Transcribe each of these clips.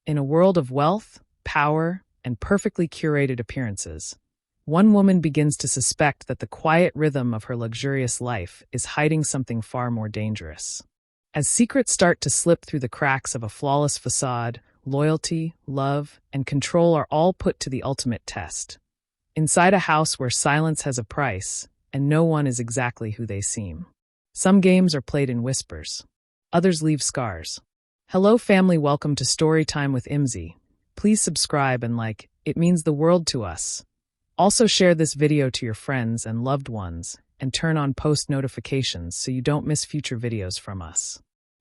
In a world of wealth, power, and perfectly curated appearances, one woman begins to suspect that the quiet rhythm of her luxurious life is hiding something far more dangerous. As secrets start to slip through the cracks of a flawless facade, loyalty, love, and control are all put to the ultimate test. Inside a house where silence has a price, and no one is exactly who they seem. Some games are played in whispers. Others leave scars. Hello family, welcome to Storytime with Imzi. Please subscribe and like, it means the world to us. Also share this video to your friends and loved ones, and turn on post notifications so you don't miss future videos from us.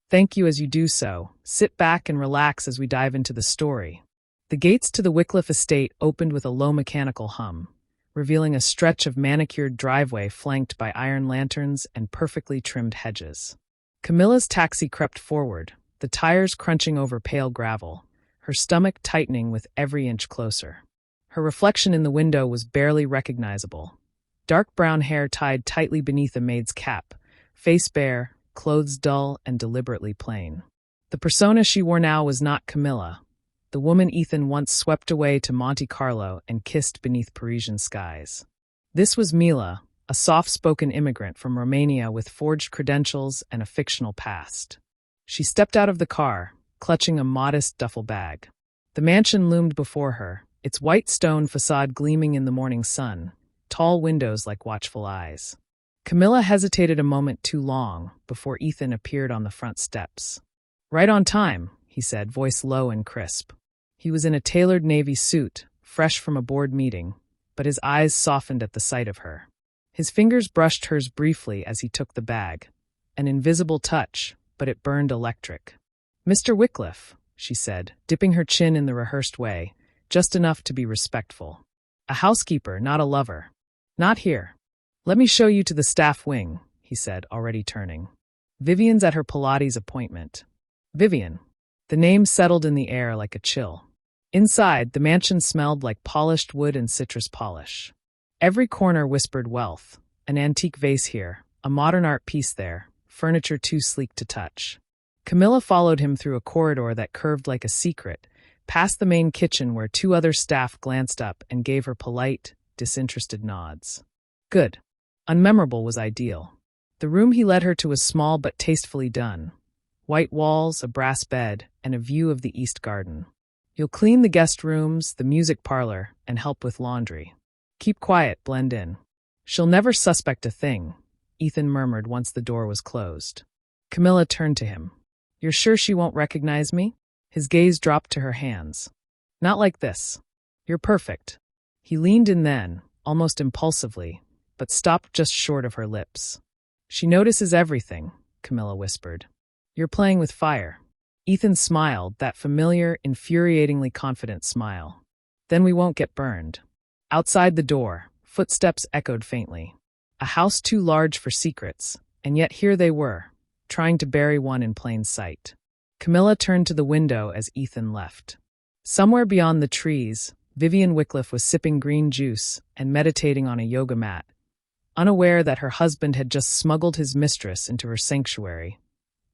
Thank you as you do so. Sit back and relax as we dive into the story. The gates to the Wycliffe estate opened with a low mechanical hum, revealing a stretch of manicured driveway flanked by iron lanterns and perfectly trimmed hedges. Camilla's taxi crept forward, the tires crunching over pale gravel, her stomach tightening with every inch closer. Her reflection in the window was barely recognizable. Dark brown hair tied tightly beneath a maid's cap, face bare, clothes dull and deliberately plain. The persona she wore now was not Camilla, the woman Ethan once swept away to Monte Carlo and kissed beneath Parisian skies. This was Mila, a soft-spoken immigrant from Romania with forged credentials and a fictional past. She stepped out of the car, clutching a modest duffel bag. The mansion loomed before her, its white stone facade gleaming in the morning sun, tall windows like watchful eyes. Camilla hesitated a moment too long before Ethan appeared on the front steps. "Right on time," he said, voice low and crisp. He was in a tailored navy suit, fresh from a board meeting, but his eyes softened at the sight of her. His fingers brushed hers briefly as he took the bag. An invisible touch, but it burned electric. "Mr. Wycliffe," she said, dipping her chin in the rehearsed way, just enough to be respectful. "A housekeeper, not a lover." "Not here. Let me show you to the staff wing," he said, already turning. "Vivien's at her Pilates appointment." Vivien. The name settled in the air like a chill. Inside, the mansion smelled like polished wood and citrus polish. Every corner whispered wealth, an antique vase here, a modern art piece there, furniture too sleek to touch. Camilla followed him through a corridor that curved like a secret, past the main kitchen where two other staff glanced up and gave her polite, disinterested nods. Good. Unmemorable was ideal. The room he led her to was small but tastefully done. White walls, a brass bed, and a view of the east garden. "You'll clean the guest rooms, the music parlor, and help with laundry. Keep quiet, blend in." "She'll never suspect a thing," Ethan murmured once the door was closed. Camilla turned to him. "You're sure she won't recognize me?" His gaze dropped to her hands. "Not like this. You're perfect." He leaned in then, almost impulsively, but stopped just short of her lips. "She notices everything," Camilla whispered. "You're playing with fire." Ethan smiled, that familiar, infuriatingly confident smile. "Then we won't get burned." Outside the door, footsteps echoed faintly. A house too large for secrets, and yet here they were, trying to bury one in plain sight. Camilla turned to the window as Ethan left. Somewhere beyond the trees, Vivien Wycliffe was sipping green juice and meditating on a yoga mat, unaware that her husband had just smuggled his mistress into her sanctuary,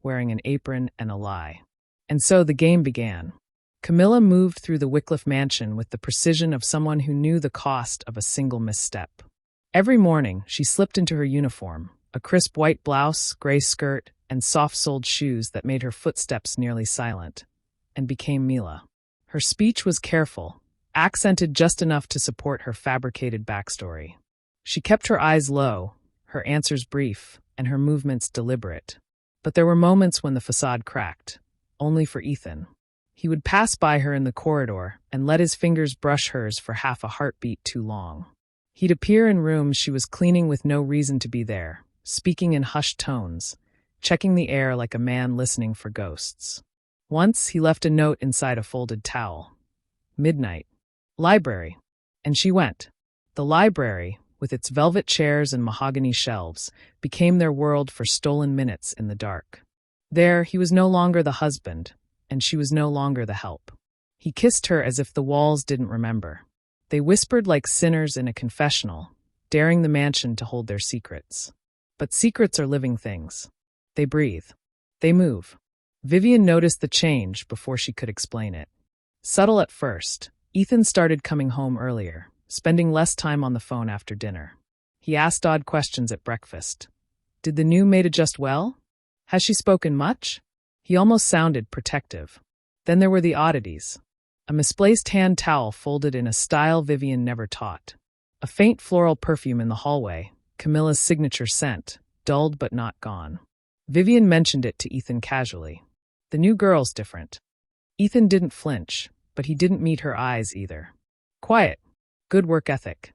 wearing an apron and a lie. And so the game began. Camilla moved through the Wycliffe mansion with the precision of someone who knew the cost of a single misstep. Every morning, she slipped into her uniform, a crisp white blouse, gray skirt, and soft-soled shoes that made her footsteps nearly silent, and became Mila. Her speech was careful, accented just enough to support her fabricated backstory. She kept her eyes low, her answers brief, and her movements deliberate. But there were moments when the facade cracked, only for Ethan. He would pass by her in the corridor and let his fingers brush hers for half a heartbeat too long. He'd appear in rooms she was cleaning with no reason to be there, speaking in hushed tones, checking the air like a man listening for ghosts. Once he left a note inside a folded towel. "Midnight. Library." And she went. The library, with its velvet chairs and mahogany shelves, became their world for stolen minutes in the dark. There, he was no longer the husband, and she was no longer the help. He kissed her as if the walls didn't remember. They whispered like sinners in a confessional, daring the mansion to hold their secrets. But secrets are living things. They breathe. They move. Vivien noticed the change before she could explain it. Subtle at first, Ethan started coming home earlier, spending less time on the phone after dinner. He asked odd questions at breakfast. Did the new maid adjust well? Has she spoken much? He almost sounded protective. Then there were the oddities. A misplaced hand towel folded in a style Vivien never taught. A faint floral perfume in the hallway, Camilla's signature scent, dulled but not gone. Vivien mentioned it to Ethan casually. The new girl's different. Ethan didn't flinch, but he didn't meet her eyes either. Quiet. Good work ethic.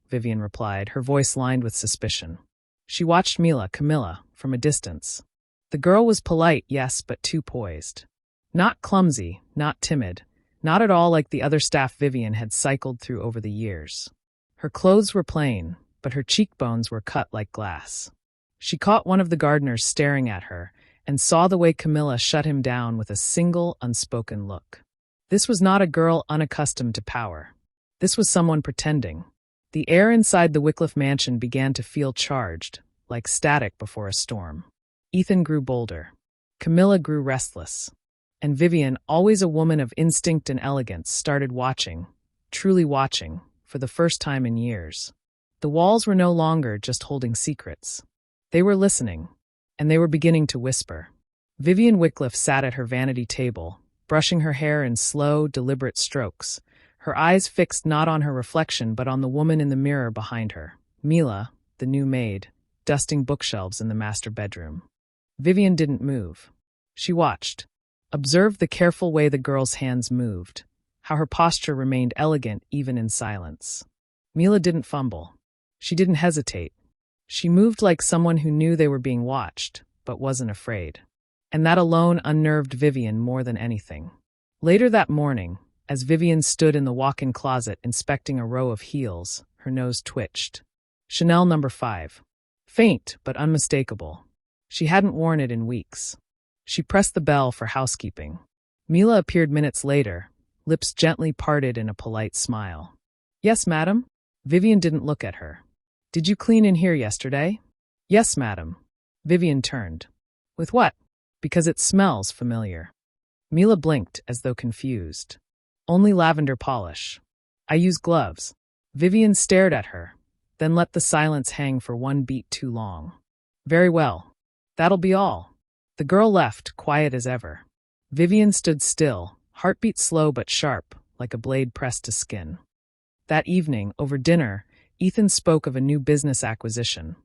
Vivien replied, her voice lined with suspicion. She watched Camilla, from a distance. The girl was polite, yes, but too poised. Not clumsy, not timid, not at all like the other staff Vivien had cycled through over the years. Her clothes were plain, but her cheekbones were cut like glass. She caught one of the gardeners staring at her and saw the way Camilla shut him down with a single, unspoken look. This was not a girl unaccustomed to power. This was someone pretending. The air inside the Wycliffe mansion began to feel charged, like static before a storm. Ethan grew bolder. Camilla grew restless. And Vivien, always a woman of instinct and elegance, started watching, truly watching, for the first time in years. The walls were no longer just holding secrets. They were listening, and they were beginning to whisper. Vivien Wycliffe sat at her vanity table, brushing her hair in slow, deliberate strokes, her eyes fixed not on her reflection but on the woman in the mirror behind her, Mila, the new maid, dusting bookshelves in the master bedroom. Vivien didn't move. She watched. Observed the careful way the girl's hands moved, how her posture remained elegant even in silence. Mila didn't fumble. She didn't hesitate. She moved like someone who knew they were being watched, but wasn't afraid. And that alone unnerved Vivien more than anything. Later that morning, as Vivien stood in the walk-in closet inspecting a row of heels, her nose twitched. Chanel No. 5. Faint, but unmistakable. She hadn't worn it in weeks. She pressed the bell for housekeeping. Mila appeared minutes later, lips gently parted in a polite smile. Yes, madam? Vivien didn't look at her. Did you clean in here yesterday? Yes, madam. Vivien turned. With what? Because it smells familiar. Mila blinked as though confused. Only lavender polish. I use gloves. Vivien stared at her, then let the silence hang for one beat too long. Very well. That'll be all. The girl left, quiet as ever. Vivien stood still, heartbeat slow but sharp, like a blade pressed to skin. That evening, over dinner, Ethan spoke of a new business acquisition.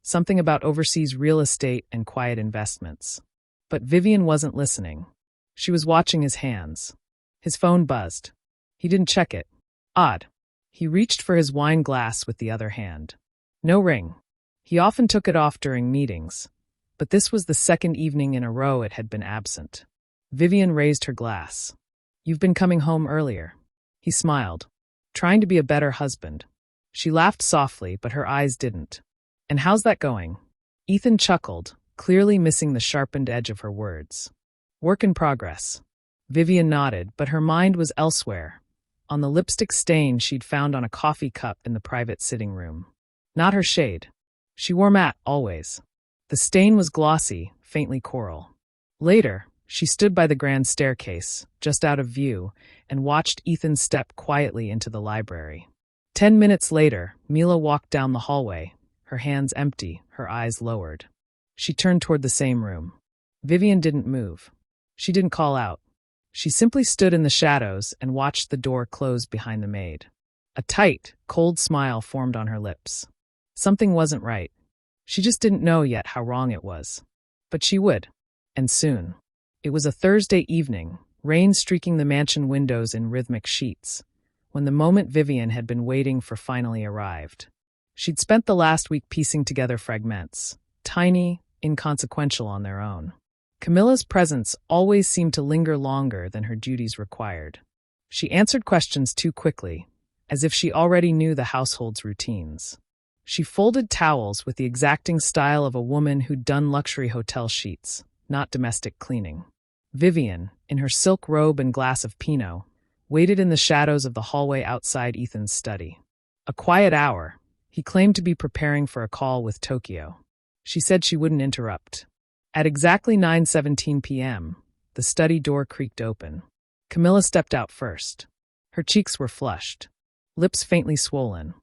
Something about overseas real estate and quiet investments. But Vivien wasn't listening. She was watching his hands. His phone buzzed. He didn't check it. Odd. He reached for his wine glass with the other hand. No ring. He often took it off during meetings. But this was the second evening in a row it had been absent. Vivien raised her glass. You've been coming home earlier. He smiled, trying to be a better husband. She laughed softly, but her eyes didn't. And how's that going? Ethan chuckled, clearly missing the sharpened edge of her words. Work in progress. Vivien nodded, but her mind was elsewhere, on the lipstick stain she'd found on a coffee cup in the private sitting room. Not her shade. She wore matte, always. The stain was glossy, faintly coral. Later, she stood by the grand staircase, just out of view, and watched Ethan step quietly into the library. 10 minutes later, Mila walked down the hallway, her hands empty, her eyes lowered. She turned toward the same room. Vivien didn't move. She didn't call out. She simply stood in the shadows and watched the door close behind the maid. A tight, cold smile formed on her lips. Something wasn't right. She just didn't know yet how wrong it was. But she would. And soon. It was a Thursday evening, rain streaking the mansion windows in rhythmic sheets, when the moment Vivien had been waiting for finally arrived. She'd spent the last week piecing together fragments, tiny, inconsequential on their own. Camilla's presence always seemed to linger longer than her duties required. She answered questions too quickly, as if she already knew the household's routines. She folded towels with the exacting style of a woman who'd done luxury hotel sheets, not domestic cleaning. Vivien, in her silk robe and glass of Pinot, waited in the shadows of the hallway outside Ethan's study. A quiet hour. He claimed to be preparing for a call with Tokyo. She said she wouldn't interrupt. At exactly 9:17 p.m., the study door creaked open. Camilla stepped out first. Her cheeks were flushed, lips faintly swollen,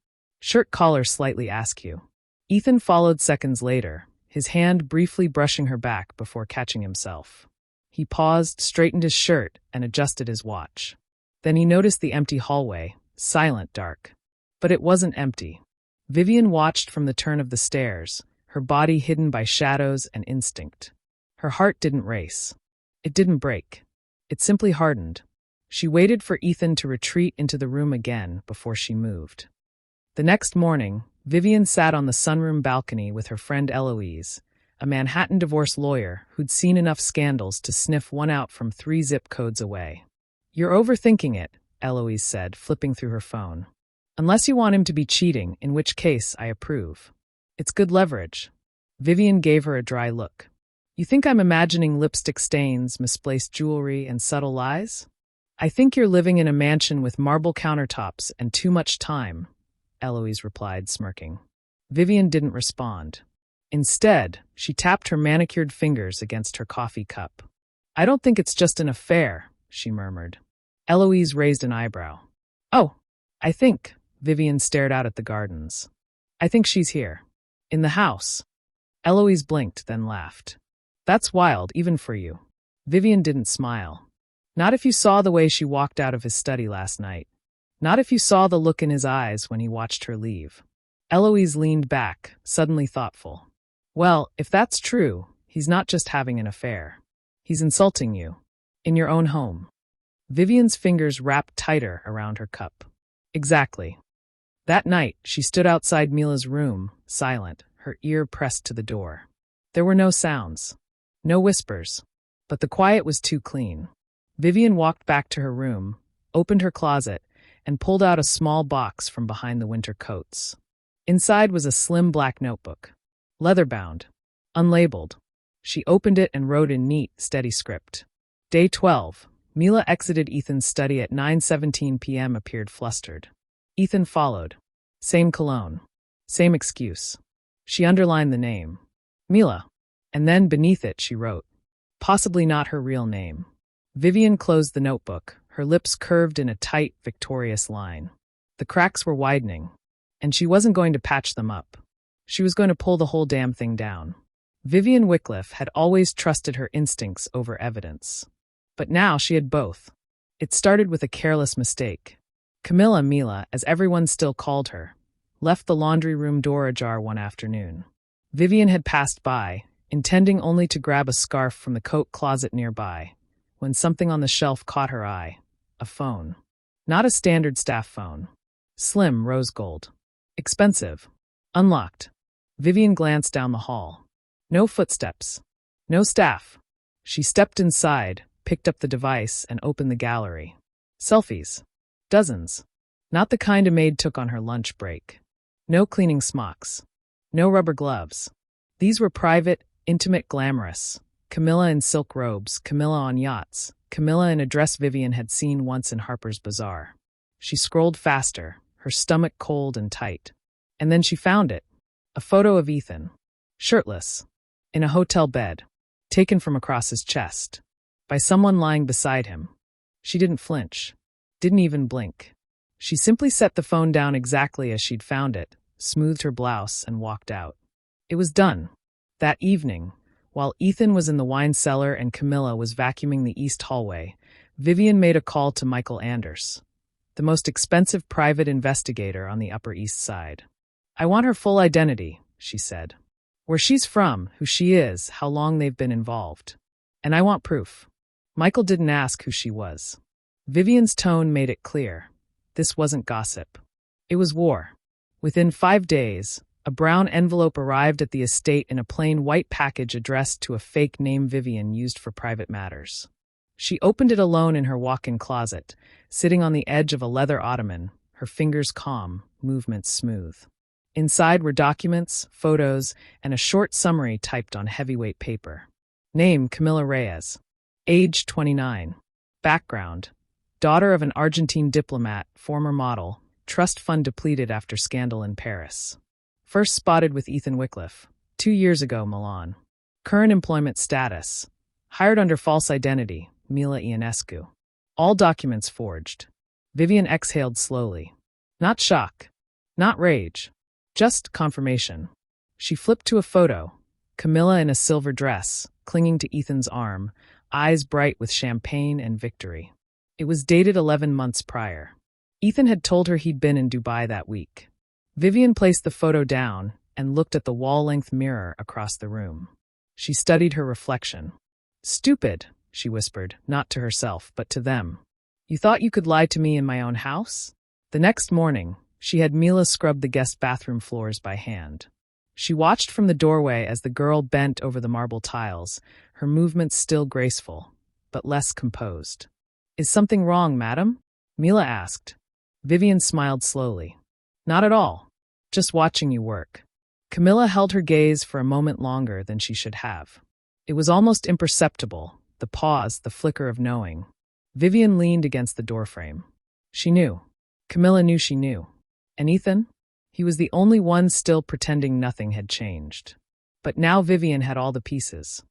shirt collar slightly askew. Ethan followed seconds later, his hand briefly brushing her back before catching himself. He paused, straightened his shirt, and adjusted his watch. Then he noticed the empty hallway, silent, dark. But it wasn't empty. Vivien watched from the turn of the stairs, her body hidden by shadows and instinct. Her heart didn't race. It didn't break. It simply hardened. She waited for Ethan to retreat into the room again before she moved. The next morning, Vivien sat on the sunroom balcony with her friend Eloise, a Manhattan divorce lawyer who'd seen enough scandals to sniff one out from 3 zip codes away. "You're overthinking it," Eloise said, flipping through her phone. "Unless you want him to be cheating, in which case I approve. It's good leverage." Vivien gave her a dry look. "You think I'm imagining lipstick stains, misplaced jewelry, and subtle lies? I think you're living in a mansion with marble countertops and too much time," Eloise replied, smirking. Vivien didn't respond. Instead, she tapped her manicured fingers against her coffee cup. "I don't think it's just an affair," she murmured. Eloise raised an eyebrow. "Oh, I think," Vivien stared out at the gardens. "I think she's here. In the house." Eloise blinked, then laughed. "That's wild, even for you." Vivien didn't smile. "Not if you saw the way she walked out of his study last night. Not if you saw the look in his eyes when he watched her leave." Eloise leaned back, suddenly thoughtful. "Well, if that's true, he's not just having an affair. He's insulting you. In your own home." Vivien's fingers wrapped tighter around her cup. "Exactly." That night, she stood outside Mila's room, silent, her ear pressed to the door. There were no sounds. No whispers. But the quiet was too clean. Vivien walked back to her room, opened her closet, and pulled out a small box from behind the winter coats. Inside was a slim black notebook. Leather-bound. Unlabeled. She opened it and wrote in neat, steady script. Day 12. Mila exited Ethan's study at 9:17 p.m. appeared flustered. Ethan followed. Same cologne. Same excuse. She underlined the name. Mila. And then beneath it she wrote. Possibly not her real name. Vivien closed the notebook, her lips curved in a tight, victorious line. The cracks were widening, and she wasn't going to patch them up. She was going to pull the whole damn thing down. Vivien Wickliffe had always trusted her instincts over evidence. But now she had both. It started with a careless mistake. Camilla Mila, as everyone still called her, left the laundry room door ajar one afternoon. Vivien had passed by, intending only to grab a scarf from the coat closet nearby, when something on the shelf caught her eye. A phone. Not a standard staff phone. Slim, rose gold. Expensive. Unlocked. Vivien glanced down the hall. No footsteps. No staff. She stepped inside, picked up the device, and opened the gallery. Selfies. Dozens. Not the kind a maid took on her lunch break. No cleaning smocks. No rubber gloves. These were private, intimate, glamorous. Camilla in silk robes, Camilla on yachts, Camilla in a dress Vivien had seen once in Harper's Bazaar. She scrolled faster, her stomach cold and tight. And then she found it. A photo of Ethan. Shirtless. In a hotel bed. Taken from across his chest. By someone lying beside him. She didn't flinch. Didn't even blink. She simply set the phone down exactly as she'd found it, smoothed her blouse, and walked out. It was done. That evening, while Ethan was in the wine cellar and Camilla was vacuuming the east hallway, Vivien made a call to Michael Anders, the most expensive private investigator on the Upper East Side. "I want her full identity," she said. "Where she's from, who she is, how long they've been involved. And I want proof." Michael didn't ask who she was. Vivien's tone made it clear. This wasn't gossip. It was war. Within 5 days, a brown envelope arrived at the estate in a plain white package addressed to a fake name Vivien used for private matters. She opened it alone in her walk-in closet, sitting on the edge of a leather ottoman, her fingers calm, movements smooth. Inside were documents, photos, and a short summary typed on heavyweight paper. Name: Camilla Reyes. Age: 29. Background: daughter of an Argentine diplomat, former model, trust fund depleted after scandal in Paris. First spotted with Ethan Wickliffe, 2 years ago, Milan. Current employment status: hired under false identity, Mila Ionescu. All documents forged. Vivien exhaled slowly. Not shock. Not rage. Just confirmation. She flipped to a photo. Camilla in a silver dress, clinging to Ethan's arm, eyes bright with champagne and victory. It was dated 11 months prior. Ethan had told her he'd been in Dubai that week. Vivien placed the photo down and looked at the wall-length mirror across the room. She studied her reflection. "Stupid," she whispered, not to herself, but to them. "You thought you could lie to me in my own house?" The next morning, she had Mila scrub the guest bathroom floors by hand. She watched from the doorway as the girl bent over the marble tiles, her movements still graceful, but less composed. "Is something wrong, madam?" Mila asked. Vivien smiled slowly. "Not at all. Just watching you work." Camilla held her gaze for a moment longer than she should have. It was almost imperceptible, the pause, the flicker of knowing. Vivien leaned against the doorframe. She knew. Camilla knew she knew. And Ethan? He was the only one still pretending nothing had changed. But now Vivien had all the pieces.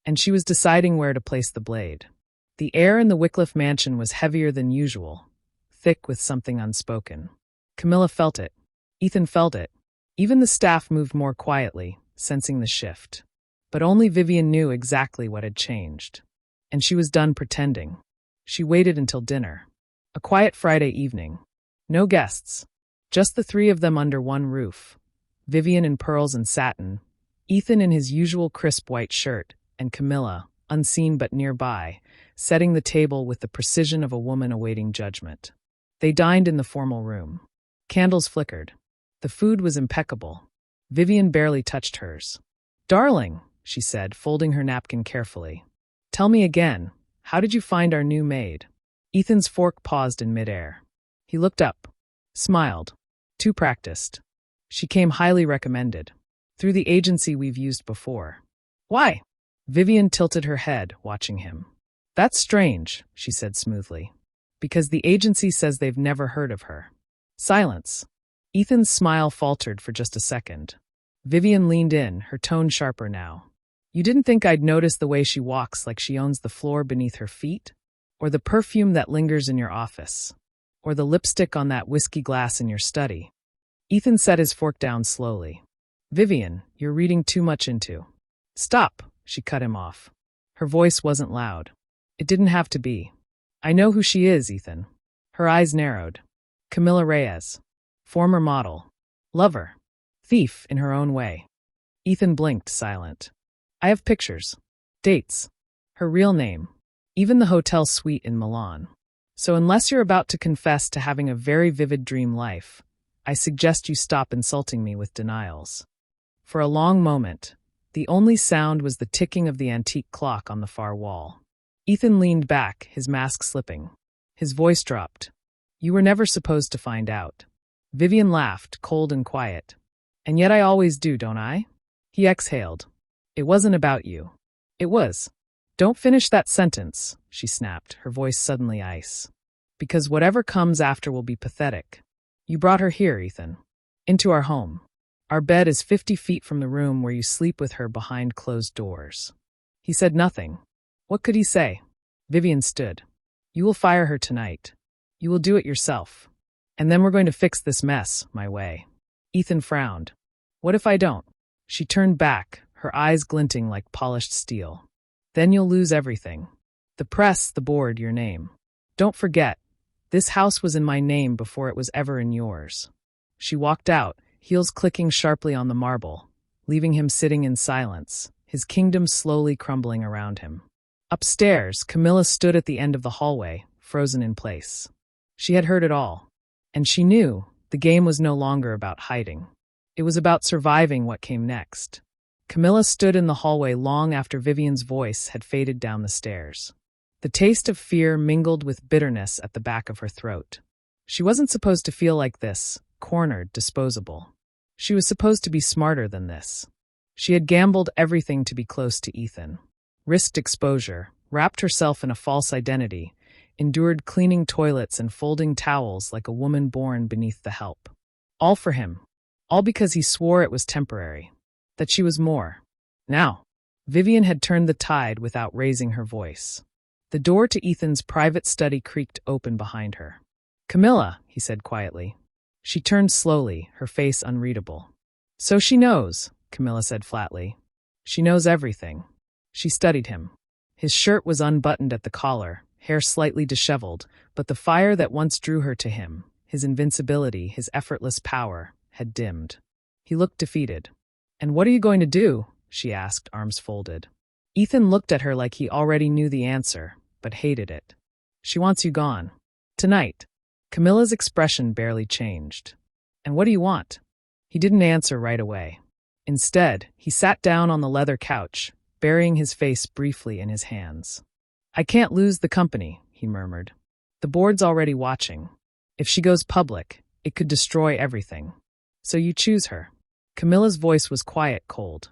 And she was deciding where to place the blade. The air in the Wycliffe mansion was heavier than usual, thick with something unspoken. Camilla felt it. Ethan felt it. Even the staff moved more quietly, sensing the shift. But only Vivien knew exactly what had changed. And she was done pretending. She waited until dinner. A quiet Friday evening. No guests. Just the three of them under one roof. Vivien in pearls and satin, Ethan in his usual crisp white shirt, and Camilla, unseen but nearby, setting the table with the precision of a woman awaiting judgment. They dined in the formal room. Candles flickered. The food was impeccable. Vivien barely touched hers. "Darling," she said, folding her napkin carefully. "Tell me again, how did you find our new maid?" Ethan's fork paused in midair. He looked up, smiled. "Too practiced. She came highly recommended. Through the agency we've used before." "Why?" Vivien tilted her head, watching him. "That's strange," she said smoothly. "Because the agency says they've never heard of her." Silence. Ethan's smile faltered for just a second. Vivien leaned in, her tone sharper now. "You didn't think I'd notice the way she walks like she owns the floor beneath her feet? Or the perfume that lingers in your office? Or the lipstick on that whiskey glass in your study?" Ethan set his fork down slowly. "Vivien, you're reading too much into." "Stop," she cut him off. Her voice wasn't loud. It didn't have to be. "I know who she is, Ethan." Her eyes narrowed. "Camilla Reyes. Former model. Lover. Thief in her own way." Ethan blinked, silent. "I have pictures. Dates. Her real name. Even the hotel suite in Milan. So unless you're about to confess to having a very vivid dream life, I suggest you stop insulting me with denials." For a long moment, the only sound was the ticking of the antique clock on the far wall. Ethan leaned back, his mask slipping. His voice dropped. "You were never supposed to find out." Vivien laughed, cold and quiet. "And yet I always do, don't I?" He exhaled. "It wasn't about you. It was." "Don't finish that sentence," she snapped, her voice suddenly ice. "Because whatever comes after will be pathetic. You brought her here, Ethan. Into our home. Our bed is 50 feet from the room where you sleep with her behind closed doors." He said nothing. What could he say? Vivien stood. "You will fire her tonight. You will do it yourself. And then we're going to fix this mess, my way." Ethan frowned. "What if I don't?" She turned back, her eyes glinting like polished steel. "Then you'll lose everything. The press, the board, your name. Don't forget, this house was in my name before it was ever in yours." She walked out, heels clicking sharply on the marble, leaving him sitting in silence, his kingdom slowly crumbling around him. Upstairs, Camilla stood at the end of the hallway, frozen in place. She had heard it all. And she knew the game was no longer about hiding. It was about surviving what came next. Camilla stood in the hallway long after Vivien's voice had faded down the stairs. The taste of fear mingled with bitterness at the back of her throat. She wasn't supposed to feel like this, cornered, disposable. She was supposed to be smarter than this. She had gambled everything to be close to Ethan, risked exposure, wrapped herself in a false identity, endured cleaning toilets and folding towels like a woman born beneath the help. All for him. All because he swore it was temporary. That she was more. Now, Vivien had turned the tide without raising her voice. The door to Ethan's private study creaked open behind her. "Camilla," he said quietly. She turned slowly, her face unreadable. "So she knows," Camilla said flatly. "She knows everything." She studied him. His shirt was unbuttoned at the collar, hair slightly disheveled, but the fire that once drew her to him, his invincibility, his effortless power, had dimmed. He looked defeated. "And what are you going to do?" she asked, arms folded. Ethan looked at her like he already knew the answer, but hated it. "She wants you gone. Tonight." Camilla's expression barely changed. "And what do you want?" He didn't answer right away. Instead, he sat down on the leather couch, burying his face briefly in his hands. "I can't lose the company," he murmured. "The board's already watching. If she goes public, it could destroy everything. So you choose her." Camilla's voice was quiet, cold.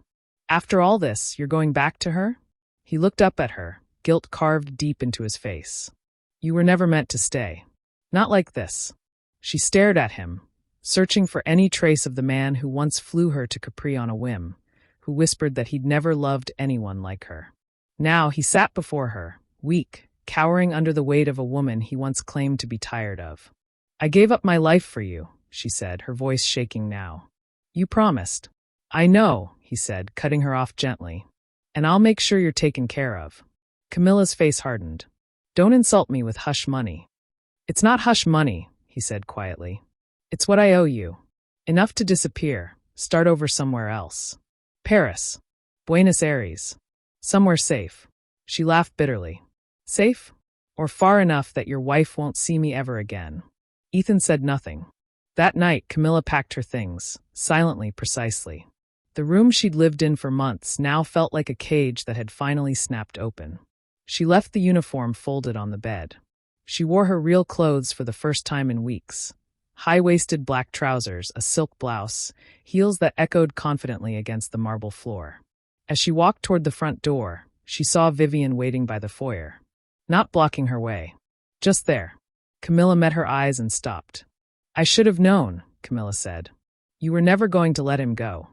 "After all this, you're going back to her?" He looked up at her, guilt carved deep into his face. "You were never meant to stay. Not like this." She stared at him, searching for any trace of the man who once flew her to Capri on a whim, who whispered that he'd never loved anyone like her. Now he sat before her, weak, cowering under the weight of a woman he once claimed to be tired of. "I gave up my life for you," she said, her voice shaking now. "You promised." "I know," he said, cutting her off gently. "And I'll make sure you're taken care of." Camilla's face hardened. "Don't insult me with hush money." "It's not hush money," he said quietly. "It's what I owe you. Enough to disappear, start over somewhere else. Paris. Buenos Aires. Somewhere safe." She laughed bitterly. "Safe? Or far enough that your wife won't see me ever again?" Ethan said nothing. That night, Camilla packed her things, silently, precisely. The room she'd lived in for months now felt like a cage that had finally snapped open. She left the uniform folded on the bed. She wore her real clothes for the first time in weeks. High-waisted black trousers, a silk blouse, heels that echoed confidently against the marble floor. As she walked toward the front door, she saw Vivien waiting by the foyer. Not blocking her way. Just there. Camilla met her eyes and stopped. "I should have known," Camilla said. "You were never going to let him go."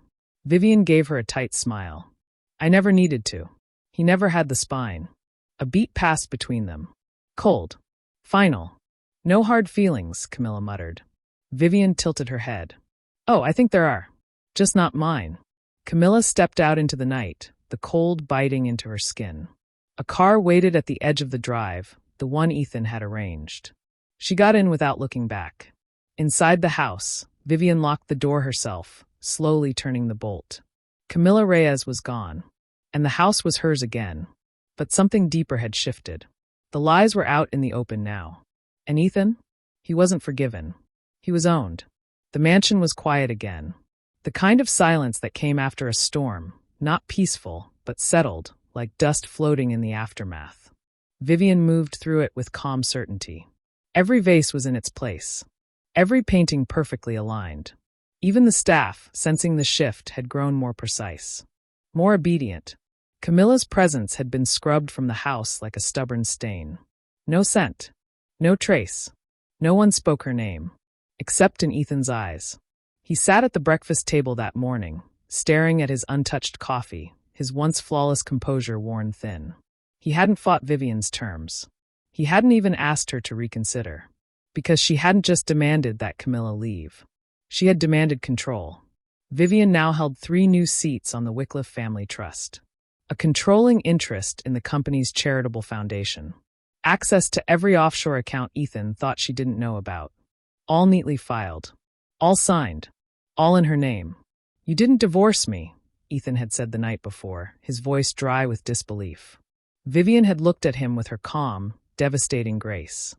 Vivien gave her a tight smile. "I never needed to. He never had the spine." A beat passed between them. Cold. Final. "No hard feelings," Camilla muttered. Vivien tilted her head. "Oh, I think there are. Just not mine." Camilla stepped out into the night, the cold biting into her skin. A car waited at the edge of the drive, the one Ethan had arranged. She got in without looking back. Inside the house, Vivien locked the door herself, slowly turning the bolt. Camilla Reyes was gone, and the house was hers again. But something deeper had shifted. The lies were out in the open now. And Ethan? He wasn't forgiven. He was owned. The mansion was quiet again. The kind of silence that came after a storm, not peaceful, but settled, like dust floating in the aftermath. Vivien moved through it with calm certainty. Every vase was in its place. Every painting perfectly aligned. Even the staff, sensing the shift, had grown more precise. More obedient. Camilla's presence had been scrubbed from the house like a stubborn stain. No scent. No trace. No one spoke her name. Except in Ethan's eyes. He sat at the breakfast table that morning, staring at his untouched coffee, his once flawless composure worn thin. He hadn't fought Vivien's terms. He hadn't even asked her to reconsider. Because she hadn't just demanded that Camilla leave. She had demanded control. Vivien now held 3 new seats on the Wycliffe Family Trust. A controlling interest in the company's charitable foundation. Access to every offshore account Ethan thought she didn't know about. All neatly filed. All signed. All in her name. "You didn't divorce me," Ethan had said the night before, his voice dry with disbelief. Vivien had looked at him with her calm, devastating grace.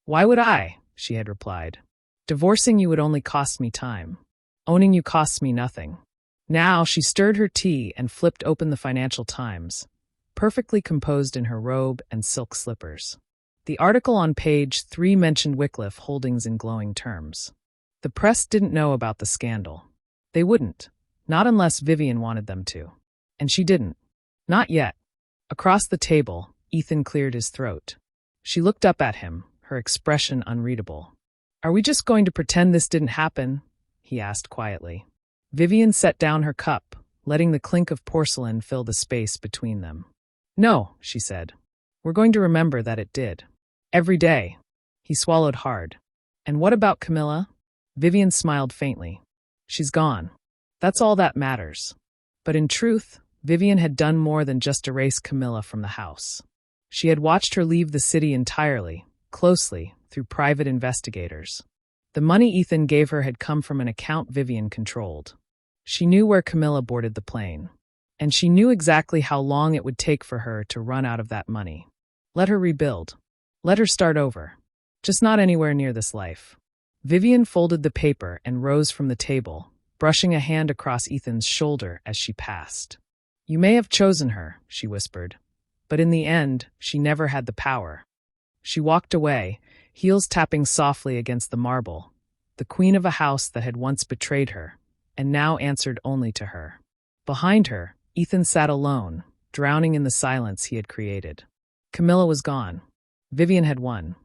"Why would I?" she had replied. "Divorcing you would only cost me time. Owning you costs me nothing." Now she stirred her tea and flipped open the Financial Times, perfectly composed in her robe and silk slippers. The article on page 3 mentioned Wycliffe Holdings in glowing terms. The press didn't know about the scandal. They wouldn't, not unless Vivien wanted them to. And she didn't. Not yet. Across the table, Ethan cleared his throat. She looked up at him, her expression unreadable. "Are we just going to pretend this didn't happen?" he asked quietly. Vivien set down her cup, letting the clink of porcelain fill the space between them. "No," she said. We're going to remember that it did. Every day. He swallowed hard. And what about Camilla? Vivien smiled faintly. She's gone. That's all that matters. But in truth, Vivien had done more than just erase Camilla from the house. She had watched her leave the city entirely, closely, through private investigators. The money Ethan gave her had come from an account Vivien controlled. She knew where Camilla boarded the plane. And she knew exactly how long it would take for her to run out of that money. Let her rebuild. Let her start over. Just not anywhere near this life. Vivien folded the paper and rose from the table, brushing a hand across Ethan's shoulder as she passed. You may have chosen her, she whispered. But in the end, she never had the power. She walked away, heels tapping softly against the marble, the queen of a house that had once betrayed her, and now answered only to her. Behind her, Ethan sat alone, drowning in the silence he had created. Camilla was gone. Vivien had won.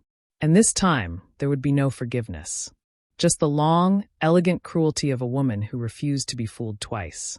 And this time, there would be no forgiveness. Just the long, elegant cruelty of a woman who refused to be fooled twice.